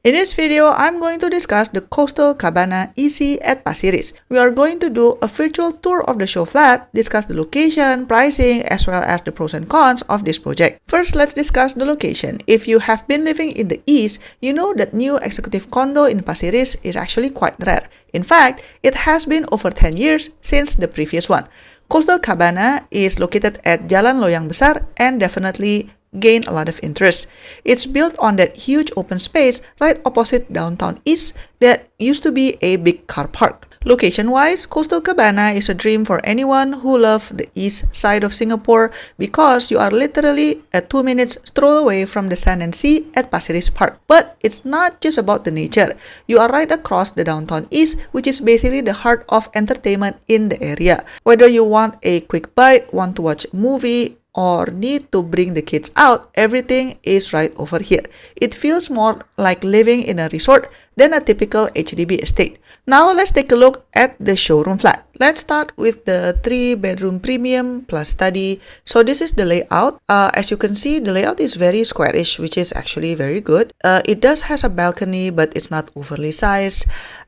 In this video, I'm going to discuss the coastal Cabana EC at Pasir. We are going to do a virtual tour of the show flat, discuss the location, pricing, as well as the pros and cons of this project. First, let's discuss the location. If you have been living in the East, you know that new executive condo in Pasir is actually quite rare. In fact, it has been over 10 years since the previous one. Coastal Cabana is located at Jalan Loyang Besar and definitely gained a lot of interest. It's built on that huge open space right opposite downtown East that used to be a big car park. Location-wise, Coastal Cabana is a dream for anyone who loves the east side of Singapore because you are literally a 2 minutes stroll away from the sand and sea at Pasir Ris Park. But it's not just about the nature. You are right across the downtown East, which is basically the heart of entertainment in the area. Whether you want a quick bite, want to watch a movie, or need to bring the kids out, everything is right over here. It feels more like living in a resort than a typical HDB estate. Now let's take a look at the showroom flat. Let's start with the 3-bedroom premium plus study. So this is the layout. As you can see, the layout is very squarish, which is actually very good. It does has a balcony, but it's not overly sized.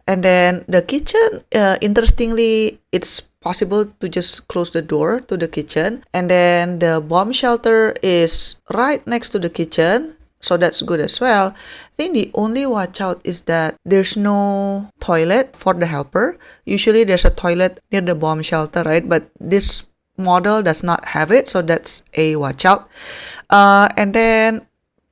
And then the kitchen, interestingly, it's possible to just close the door to the kitchen. And then the bomb shelter is right next to the kitchen. So that's good as well. I think the only watch out is that there's no toilet for the helper. Usually there's a toilet near the bomb shelter, right? But this model does not have it. So that's a watch out. And then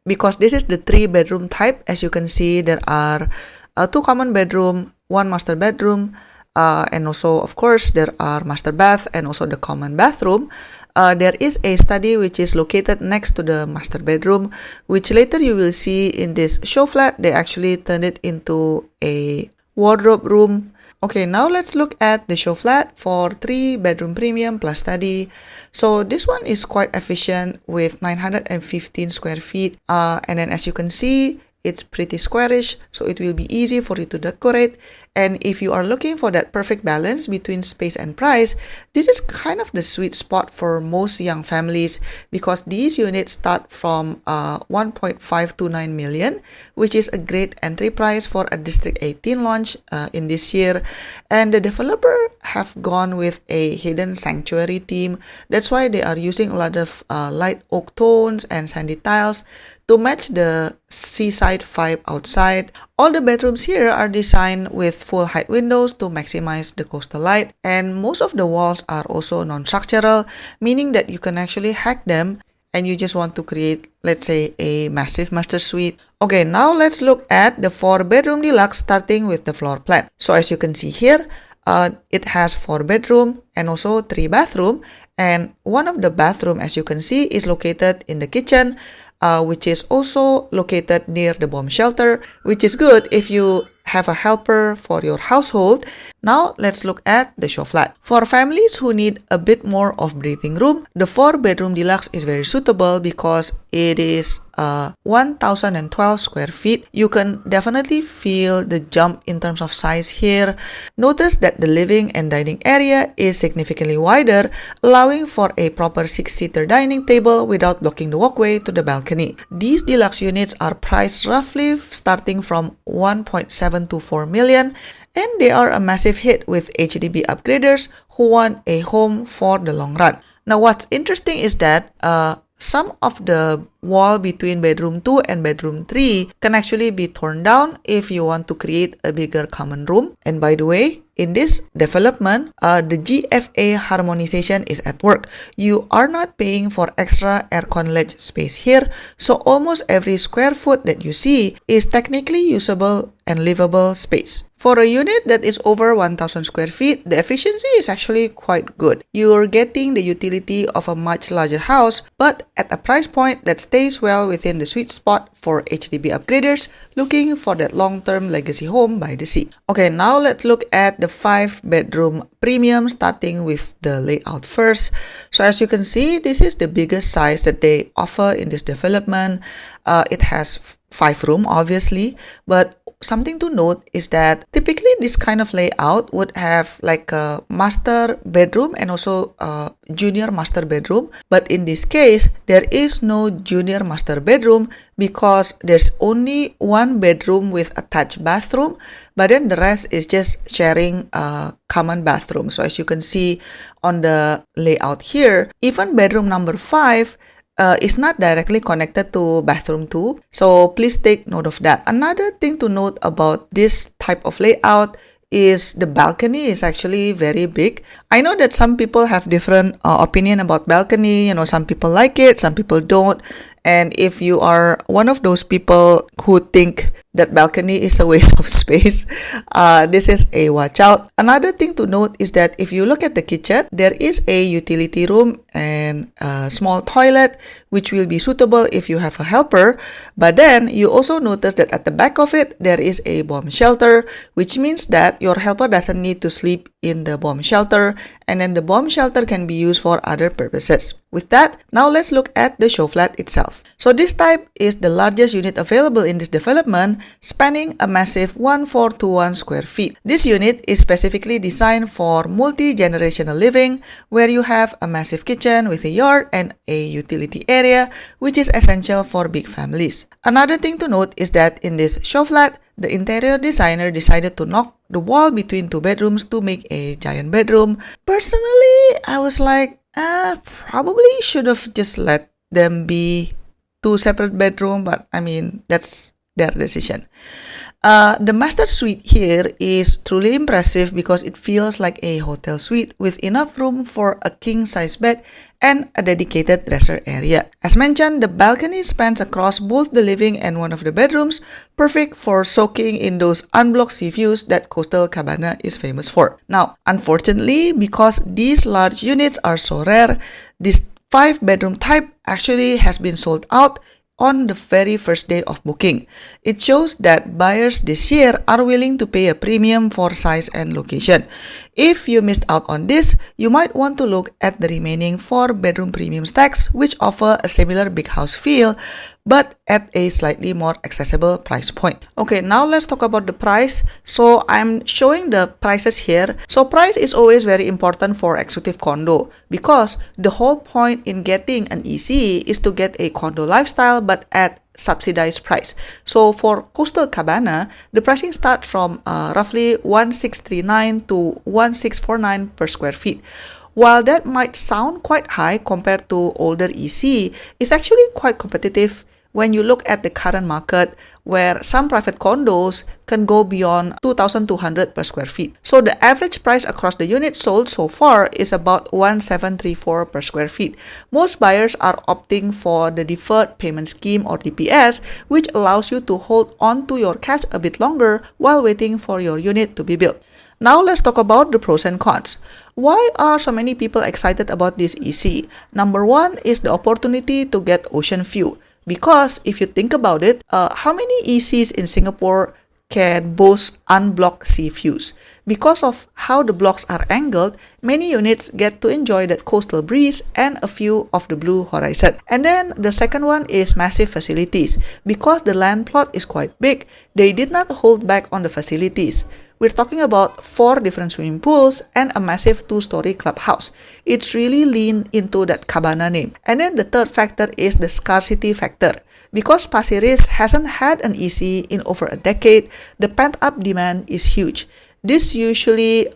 because this is the 3-bedroom type, as you can see, there are 2 common bedroom, 1 master bedroom, and also, of course, there are master bath and also the common bathroom. There is a study which is located next to the master bedroom, which later you will see in this show flat. They actually turned it into a wardrobe room. Okay, now let's look at the show flat for 3-bedroom premium plus study. So this one is quite efficient with 915 square feet. And then as you can see, it's pretty squarish, so it will be easy for you to decorate. And if you are looking for that perfect balance between space and price, this is kind of the sweet spot for most young families because these units start from 1.529 million, which is a great entry price for a District 18 launch in this year. And the developer have gone with a hidden sanctuary theme. That's why they are using a lot of light oak tones and sandy tiles to match the seaside vibe outside. All the bedrooms here are designed with full height windows to maximize the coastal light, and most of the walls are also non-structural, meaning that you can actually hack them and you just want to create, let's say, a massive master suite. Okay, now let's look at the 4-bedroom deluxe starting with the floor plan. So as you can see here, it has 4 bedroom and also 3 bathroom, and one of the bathroom, as you can see, is located in the kitchen, which is also located near the bomb shelter, which is good if you have a helper for your household. Now let's look at the show flat. For families who need a bit more of breathing room, the 4-bedroom deluxe is very suitable because it is 1012 square feet. You can definitely feel the jump in terms of size here. Notice that the living and dining area is significantly wider, allowing for a proper 6-seater dining table without blocking the walkway to the balcony. These deluxe units are priced roughly starting from 1.724 million, and they are a massive hit with HDB upgraders who want a home for the long run. Now what's interesting is that some of the wall between bedroom 2 and bedroom 3 can actually be torn down if you want to create a bigger common room. And by the way, in this development, the GFA harmonization is at work. You are not paying for extra aircon ledge space here, so almost every square foot that you see is technically usable and livable space. For a unit that is over 1000 square feet, the efficiency is actually quite good. You're getting the utility of a much larger house, but at a price point that stays well within the sweet spot for HDB upgraders looking for that long-term legacy home by the sea. Okay, now let's look at the 5-bedroom premium, starting with the layout first. So as you can see, this is the biggest size that they offer in this development. It has 5 rooms, obviously, but something to note is that typically this kind of layout would have like a master bedroom and also a junior master bedroom. But in this case, there is no junior master bedroom because there's only one bedroom with attached bathroom, but then the rest is just sharing a common bathroom. So as you can see on the layout here, even bedroom number 5 is not directly connected to bathroom 2. So please take note of that. Another thing to note about this type of layout is the balcony is actually very big. I know that some people have different opinion about balcony. Some people like it, some people don't. And if you are one of those people who think that balcony is a waste of space, this is a watch out. Another thing to note is that if you look at the kitchen, there is a utility room and a small toilet, which will be suitable if you have a helper. But then you also notice that at the back of it, there is a bomb shelter, which means that your helper doesn't need to sleep in the bomb shelter, and then the bomb shelter can be used for other purposes. With that, now let's look at the show flat itself. So this type is the largest unit available in this development, spanning a massive 1421 square feet. This unit is specifically designed for multi-generational living, where you have a massive kitchen with a yard and a utility area, which is essential for big families. Another thing to note is that in this show flat, the interior designer decided to knock the wall between 2 bedrooms to make a giant bedroom. Personally, I was like, probably should have just let them be 2 separate bedrooms, but I mean, that's their decision. The master suite here is truly impressive because it feels like a hotel suite with enough room for a king-size bed and a dedicated dresser area. As mentioned, the balcony spans across both the living and one of the bedrooms, perfect for soaking in those unblocked sea views that coastal Cabana is famous for. Now, unfortunately, because these large units are so rare, this 5-bedroom type actually has been sold out on the very first day of booking. It shows that buyers this year are willing to pay a premium for size and location. If you missed out on this, you might want to look at the remaining 4-bedroom premium stacks, which offer a similar big house feel, but at a slightly more accessible price point. Okay, now let's talk about the price. So I'm showing the prices here. So price is always very important for executive condo because the whole point in getting an EC is to get a condo lifestyle but at subsidized price. So for coastal Cabana, the pricing starts from roughly 1639 to 1649 per square feet. While that might sound quite high compared to older EC, it's actually quite competitive when you look at the current market, where some private condos can go beyond 2,200 per square feet. So the average price across the units sold so far is about 1,734 per square feet. Most buyers are opting for the deferred payment scheme or DPS, which allows you to hold on to your cash a bit longer while waiting for your unit to be built. Now let's talk about the pros and cons. Why are so many people excited about this EC? Number 1 is the opportunity to get ocean view. Because if you think about it, how many ECs in Singapore can boast unblocked sea views? Because of how the blocks are angled, many units get to enjoy that coastal breeze and a view of the blue horizon. And then the second one is massive facilities. Because the land plot is quite big, they did not hold back on the facilities. We're talking about 4 different swimming pools and a massive 2-story clubhouse. It's really lean into that Cabana name. And then the third factor is the scarcity factor. Because Pasir Ris hasn't had an EC in over a decade, the pent-up demand is huge. This usually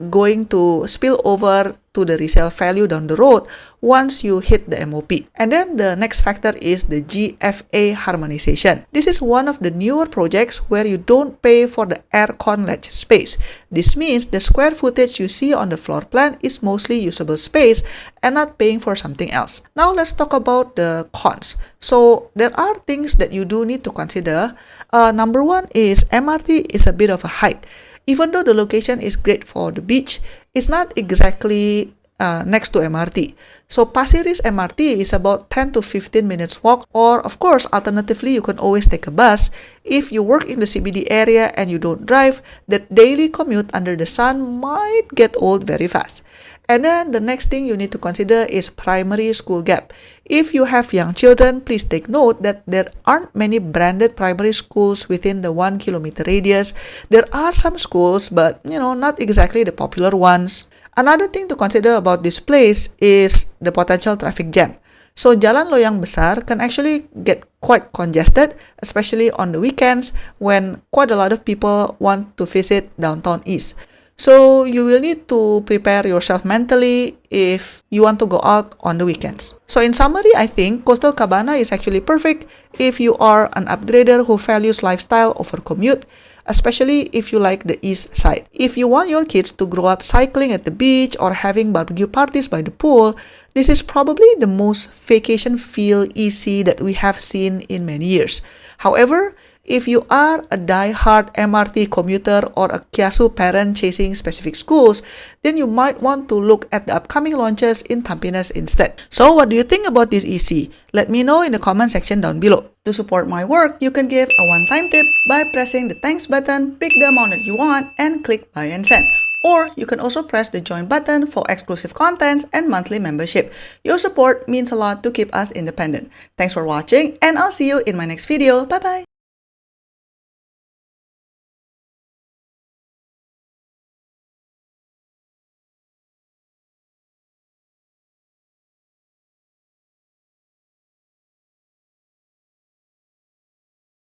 going to spill over to the resale value down the road once you hit the MOP. And then the next factor is the GFA harmonization. This is one of the newer projects where you don't pay for the aircon ledge space. This means the square footage you see on the floor plan is mostly usable space and not paying for something else. Now let's talk about the cons. So there are things that you do need to consider. Number 1 is MRT is a bit of a height. Even though the location is great for the beach, it's not exactly next to MRT. So Pasir Ris MRT is about 10 to 15 minutes walk, or of course, alternatively, you can always take a bus. If you work in the CBD area and you don't drive, that daily commute under the sun might get old very fast. And then the next thing you need to consider is primary school gap. If you have young children, please take note that there aren't many branded primary schools within the 1 kilometer radius. There are some schools, but not exactly the popular ones. Another thing to consider about this place is the potential traffic jam. So Jalan Loyang Besar can actually get quite congested, especially on the weekends when quite a lot of people want to visit downtown East. So you will need to prepare yourself mentally if you want to go out on the weekends. So in summary, I think Coastal Cabana is actually perfect if you are an upgrader who values lifestyle over commute, especially if you like the east side. If you want your kids to grow up cycling at the beach or having barbecue parties by the pool, this is probably the most vacation feel EC that we have seen in many years. However, if you are a die-hard MRT commuter or a Kiasu parent chasing specific schools, then you might want to look at the upcoming launches in Tampines instead. So what do you think about this EC? Let me know in the comment section down below. To support my work, you can give a one-time tip by pressing the thanks button, pick the amount that you want, and click buy and send. Or you can also press the join button for exclusive contents and monthly membership. Your support means a lot to keep us independent. Thanks for watching, and I'll see you in my next video. Bye bye!